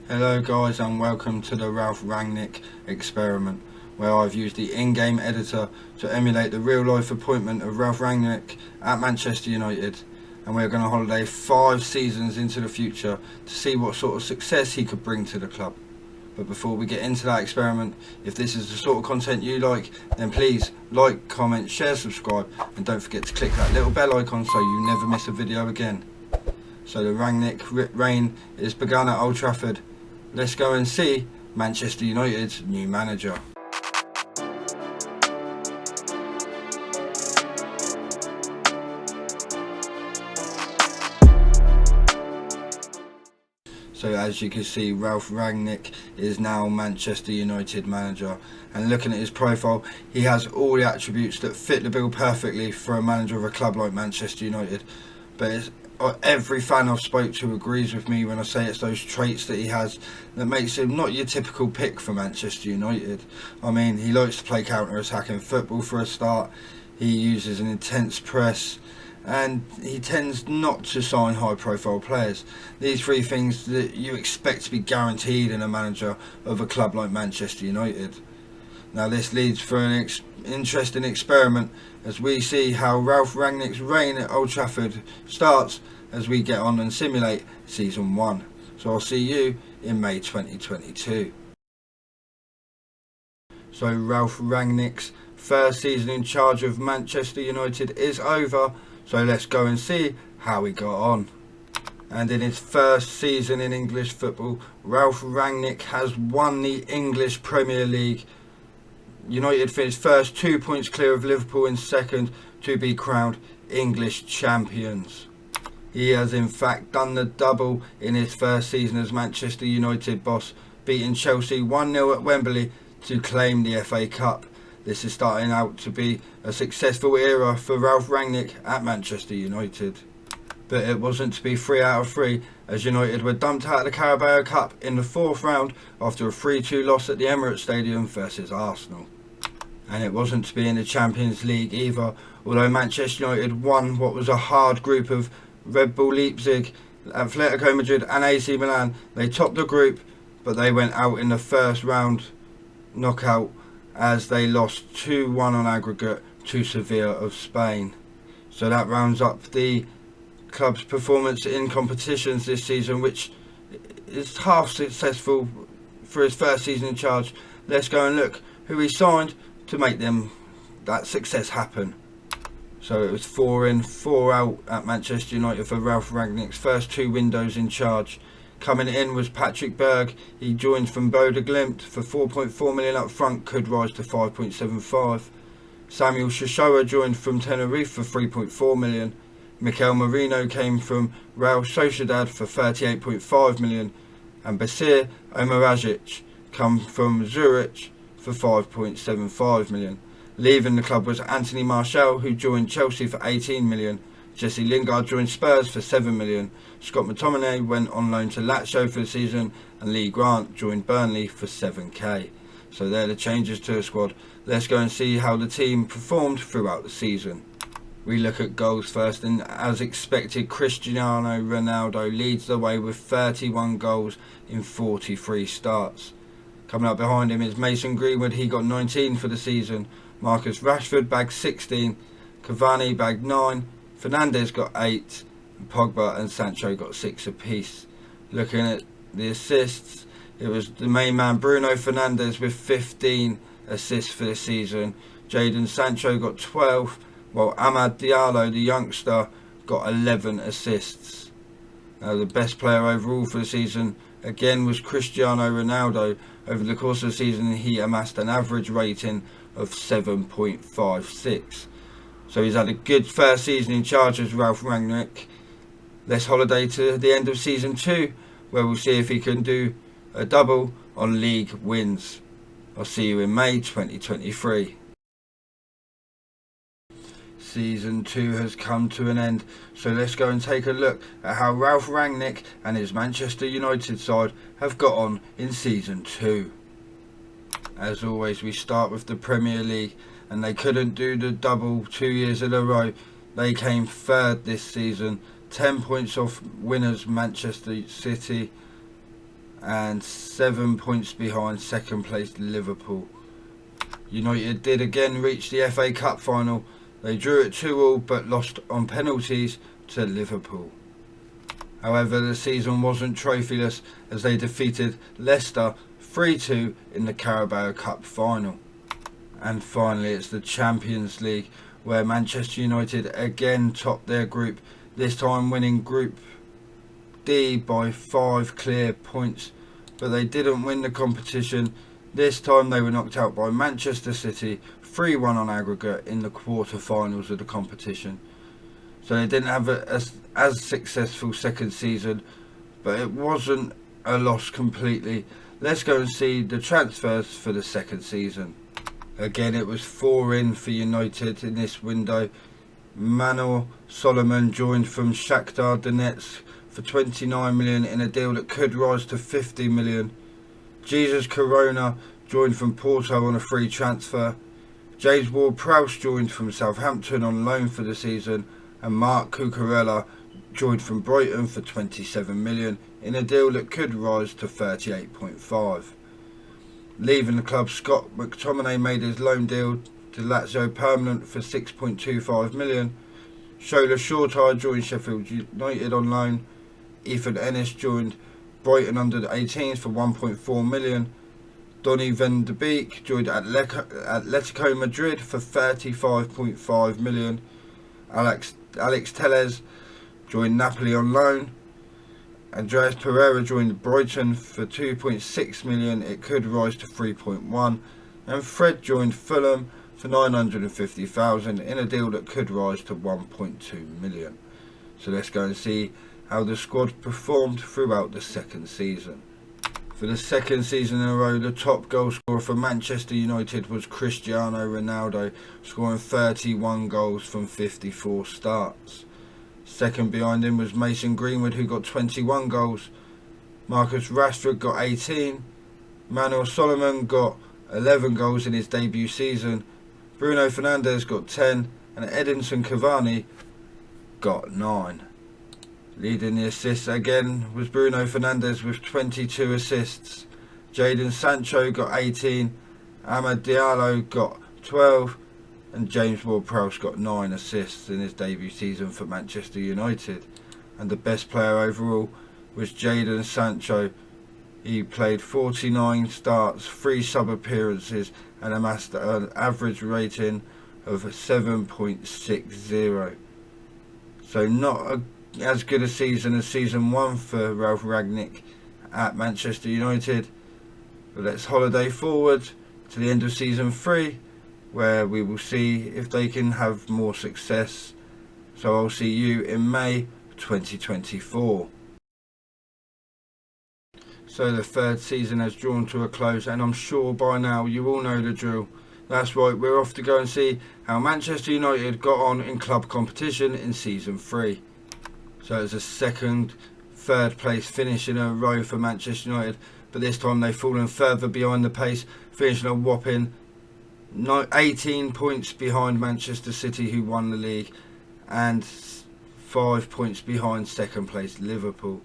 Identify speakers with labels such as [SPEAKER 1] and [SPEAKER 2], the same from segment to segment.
[SPEAKER 1] Hello guys and welcome to the Ralf Rangnick experiment, where I've used the in-game editor to emulate the real-life appointment of Ralf Rangnick at Manchester United, and we're going to holiday 5 seasons into the future to see what sort of success he could bring to the club. But before we get into that experiment, if this is the sort of content you like, then please like, comment, share, subscribe, and don't forget to click that little bell icon so you never miss a video again. So the Rangnick reign is begun at Old Trafford. Let's go and see Manchester United's new manager. So as you can see, Ralf Rangnick is now Manchester United manager, and looking at his profile, he has all the attributes that fit the bill perfectly for a manager of a club like Manchester United. But every fan I've spoke to agrees with me when I say it's those traits that he has that makes him not your typical pick for Manchester United. I mean, he likes to play counter-attacking football for a start, he uses an intense press, and he tends not to sign high-profile players. These 3 things that you expect to be guaranteed in a manager of a club like Manchester United. Now this leads for an interesting experiment as we see how Ralf Rangnick's reign at Old Trafford starts as we get on and simulate Season 1. So I'll see you in May 2022. So Ralf Rangnick's first season in charge of Manchester United is over, so let's go and see how he got on. And in his first season in English football, Ralf Rangnick has won the English Premier League. United finished first, 2 points clear of Liverpool in second to be crowned English champions. He has in fact done the double in his first season as Manchester United boss, beating Chelsea 1-0 at Wembley to claim the FA Cup. This is starting out to be a successful era for Ralf Rangnick at Manchester United. But it wasn't to be 3 out of 3, as United were dumped out of the Carabao Cup in the 4th round after a 3-2 loss at the Emirates Stadium versus Arsenal. And it wasn't to be in the Champions League either, although Manchester United won what was a hard group of Red Bull Leipzig, Atletico Madrid and AC Milan. They topped the group, but they went out in the first round knockout as they lost 2-1 on aggregate to Sevilla of Spain. So that rounds up the club's performance in competitions this season, which is half successful for his first season in charge. Let's go and look who he signed to make that success happen. So it was 4 in, 4 out at Manchester United for Ralf Rangnick's first 2 windows in charge. Coming in was Patrick Berg. He joined from Bodo Glimt for 4.4 million up front, could rise to 5.75. Samuel Shishoa joined from Tenerife for 3.4 million. Mikel Merino came from Real Sociedad for 38.5 million, and Basir Omaragic come from Zurich for 5.75 million. Leaving the club was Anthony Martial, who joined Chelsea for 18 million. Jesse Lingard joined Spurs for 7 million. Scott McTominay went on loan to Lazio for the season, and Lee Grant joined Burnley for 7k. So they're the changes to the squad. Let's go and see how the team performed throughout the season. We look at goals first, and as expected, Cristiano Ronaldo leads the way with 31 goals in 43 starts. Coming up behind him is Mason Greenwood. He got 19 for the season. Marcus Rashford bagged 16. Cavani bagged 9. Fernandes got 8. And Pogba and Sancho got 6 apiece. Looking at the assists, it was the main man Bruno Fernandes with 15 assists for the season. Jadon Sancho got 12, while Amad Diallo, the youngster, got 11 assists. Now the best player overall for the season again was Cristiano Ronaldo. Over the course of the season, he amassed an average rating of 7.56. So he's had a good first season in charge as Ralf Rangnick. Let's holiday to the end of Season 2, where we'll see if he can do a double on league wins. I'll see you in May 2023. Season 2 has come to an end, so let's go and take a look at how Ralf Rangnick and his Manchester United side have got on in Season 2. As always, we start with the Premier League, and they couldn't do the double 2 years in a row. They came third this season, 10 points off winners Manchester City. and 7 points behind second place Liverpool. United did again reach the FA Cup final. They drew it 2-2 but lost on penalties to Liverpool. However, the season wasn't trophyless as they defeated Leicester 3-2 in the Carabao Cup final. And finally, it's the Champions League, where Manchester United again topped their group, this time winning Group D by 5 clear points. But they didn't win the competition. This time they were knocked out by Manchester City 3-1 on aggregate in the quarter-finals of the competition. So they didn't have as successful second season, but it wasn't a loss completely. Let's go and see the transfers for the second season. Again, it was 4 in for United in this window. Manor Solomon joined from Shakhtar Donetsk for 29 million in a deal that could rise to 50 million. Jesus Corona joined from Porto on a free transfer. James Ward-Prowse joined from Southampton on loan for the season, and Mark Cucurella joined from Brighton for 27 million in a deal that could rise to 38.5. Leaving the club, Scott McTominay made his loan deal to Lazio permanent for 6.25 million. Shola Shortire joined Sheffield United on loan. Ethan Ennis joined Brighton under the 18s for 1.4 million. Donny van de Beek joined Atletico Madrid for 35.5 million. Alex Telles joined Napoli on loan. Andreas Pereira joined Brighton for 2.6 million. It could rise to 3.1. And Fred joined Fulham for 950,000 in a deal that could rise to 1.2 million. So let's go and see how the squad performed throughout the second season. For the second season in a row, the top goal scorer for Manchester United was Cristiano Ronaldo, scoring 31 goals from 54 starts. Second behind him was Mason Greenwood, who got 21 goals. Marcus Rashford got 18. Manuel Solomon got 11 goals in his debut season. Bruno Fernandes got 10, and Edinson Cavani got 9. Leading the assists again was Bruno Fernandes with 22 assists. Jadon Sancho got 18, Amad Diallo got 12, and James Ward-Prowse got 9 assists in his debut season for Manchester United. And the best player overall was Jadon Sancho. He played 49 starts, 3 sub-appearances, and amassed an average rating of 7.60. So not as good a season as season 1 for Ralf Rangnick at Manchester United. But let's holiday forward to the end of season 3, where we will see if they can have more success. So I'll see you in May 2024. So the third season has drawn to a close, and I'm sure by now you all know the drill. That's right, we're off to go and see how Manchester United got on in club competition in season 3. So it's a third place finish in a row for Manchester United, but this time they've fallen further behind the pace, finishing a whopping 18 points behind Manchester City, who won the league, and 5 points behind second place Liverpool.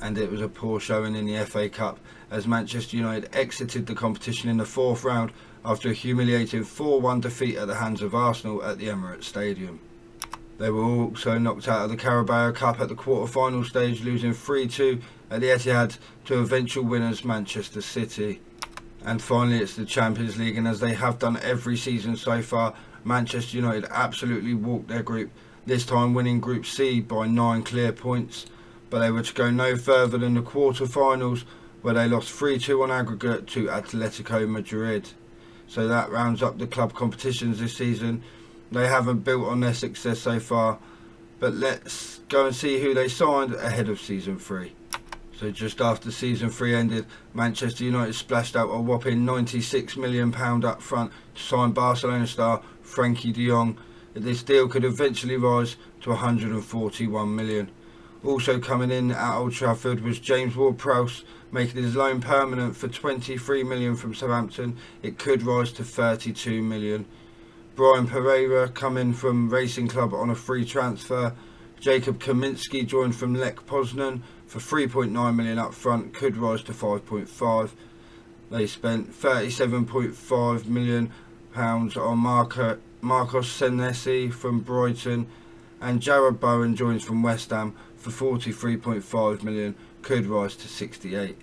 [SPEAKER 1] And it was a poor showing in the FA Cup, as Manchester United exited the competition in the 4th round after a humiliating 4-1 defeat at the hands of Arsenal at the Emirates Stadium. They were also knocked out of the Carabao Cup at the quarter-final stage, losing 3-2 at the Etihad to eventual winners Manchester City. And finally, it's the Champions League, and as they have done every season so far, Manchester United absolutely walked their group, this time winning Group C by 9 clear points. But they were to go no further than the quarter-finals, where they lost 3-2 on aggregate to Atletico Madrid. So that rounds up the club competitions this season. They haven't built on their success so far, but let's go and see who they signed ahead of season 3. So just after season 3 ended, Manchester United splashed out a whopping £96 million up front to sign Barcelona star Frankie de Jong. This deal could eventually rise to £141 million. Also coming in at Old Trafford was James Ward-Prowse, making his loan permanent for £23 million from Southampton. It could rise to £32 million. Brian Pereira coming from Racing Club on a free transfer. Jacob Kaminski joined from Lech Poznan for 3.9 million up front, could rise to 5.5. They spent 37.5 million pounds on Marcos Senesi from Brighton, and Jarrod Bowen joins from West Ham for 43.5 million, could rise to 68.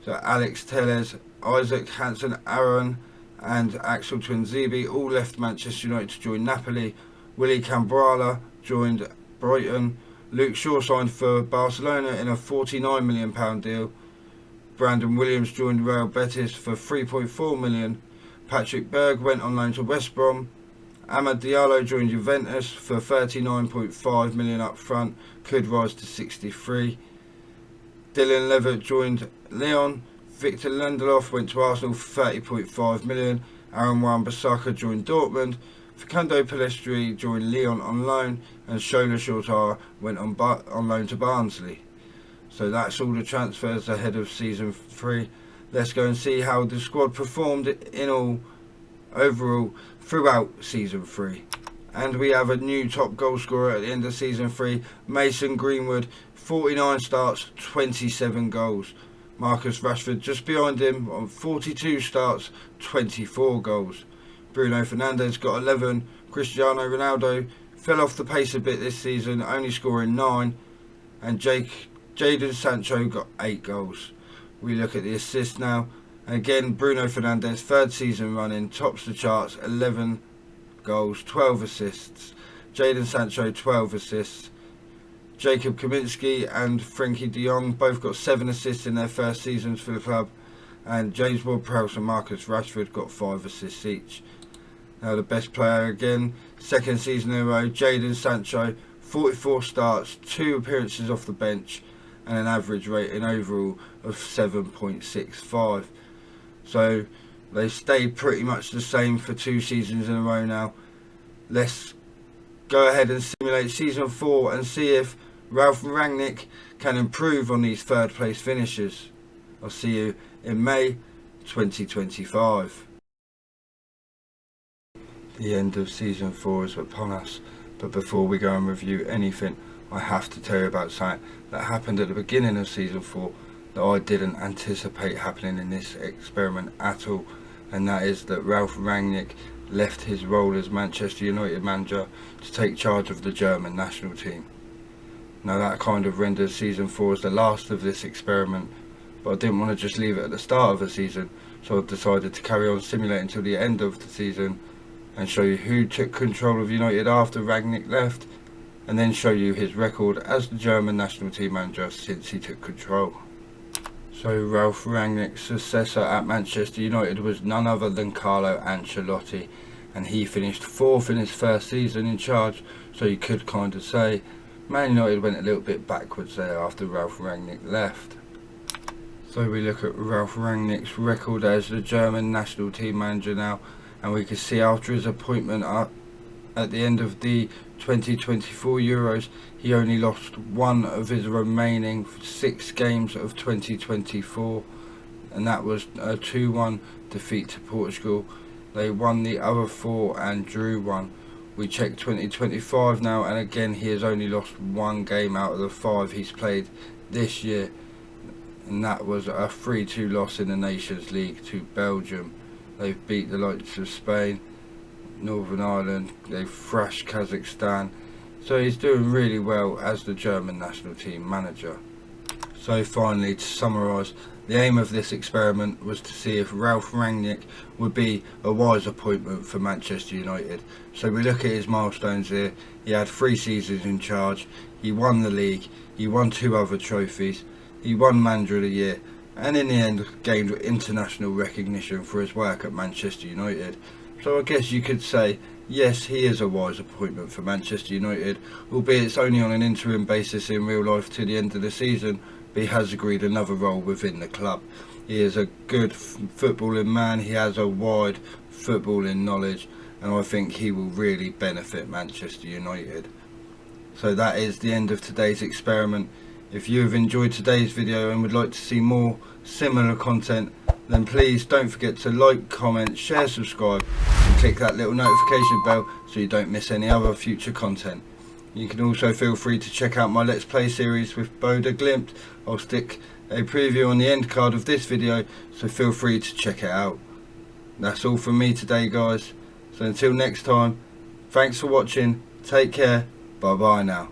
[SPEAKER 1] So Alex Telles, Isaac Hansen-Aron and Axel Tuanzebe all left Manchester United to join Napoli. Willy Cambrala joined Brighton. Luke Shaw signed for Barcelona in a £49 million deal. Brandon Williams joined Real Betis for 3.4 million. Patrick Berg went on loan to West Brom. Amad Diallo joined Juventus for 39.5 million up front, could rise to 63. Dylan Levitt joined Lyon. Victor Lindelof went to Arsenal for 30.5 million. Aaron Wan-Bissaka joined Dortmund. Facundo Pellistri joined Lyon on loan, and Shola Shortar went on loan to Barnsley. So that's all the transfers ahead of season 3. Let's go and see how the squad performed overall throughout season 3. And we have a new top goal scorer at the end of season 3, Mason Greenwood, 49 starts, 27 goals. Marcus Rashford just behind him on 42 starts, 24 goals. Bruno Fernandes got 11. Cristiano Ronaldo fell off the pace a bit this season, only scoring 9. And Jadon Sancho got 8 goals. We look at the assists now. And again, Bruno Fernandes, third season running, tops the charts, 11 goals, 12 assists. Jadon Sancho, 12 assists. Jacob Kaminski and Frenkie de Jong both got 7 assists in their first seasons for the club. And James Ward-Prowse and Marcus Rashford got 5 assists each. Now the best player again, second season in a row, Jadon Sancho, 44 starts, 2 appearances off the bench, and an average rating overall of 7.65. So they stayed pretty much the same for 2 seasons in a row now. Let's go ahead and simulate season 4 and see if Ralf Rangnick can improve on these third place finishes. I'll see you in May 2025. The end of season 4 is upon us, but before we go and review anything, I have to tell you about something that happened at the beginning of season 4 that I didn't anticipate happening in this experiment at all, and that is that Ralf Rangnick left his role as Manchester United manager to take charge of the German national team. Now that kind of renders season 4 as the last of this experiment, but I didn't want to just leave it at the start of the season, so I've decided to carry on simulating until the end of the season and show you who took control of United after Rangnick left, and then show you his record as the German national team manager since he took control. So Ralf Rangnick's successor at Manchester United was none other than Carlo Ancelotti, and he finished 4th in his first season in charge, so you could kind of say Man United went a little bit backwards there after Ralf Rangnick left. So we look at Ralf Rangnick's record as the German national team manager now, and we can see after his appointment at the end of the 2024 Euros, he only lost 1 of his remaining 6 games of 2024, and that was a 2-1 defeat to Portugal. They won the other 4 and drew 1. We check 2025 now, and again he has only lost 1 game out of the 5 he's played this year, and that was a 3-2 loss in the Nations League to Belgium. They've beat the likes of Spain, Northern Ireland, they've thrashed Kazakhstan, so he's doing really well as the German national team manager. So finally, to summarise, the aim of this experiment was to see if Ralf Rangnick would be a wise appointment for Manchester United. So we look at his milestones here. He had 3 seasons in charge, he won the league, he won 2 other trophies, he won Manager of the Year, and in the end gained international recognition for his work at Manchester United. So I guess you could say, yes, he is a wise appointment for Manchester United, albeit it's only on an interim basis in real life to the end of the season, but he has agreed another role within the club. He is a good footballing man, he has a wide footballing knowledge, and I think he will really benefit Manchester United. So that is the end of today's experiment. If you have enjoyed today's video and would like to see more similar content, then please don't forget to like, comment, share, subscribe and click that little notification bell so you don't miss any other future content. You can also feel free to check out my Let's Play series with Boda Glimt. I'll stick a preview on the end card of this video, so feel free to check it out. That's all from me today, guys. So until next time, thanks for watching, take care, bye bye now.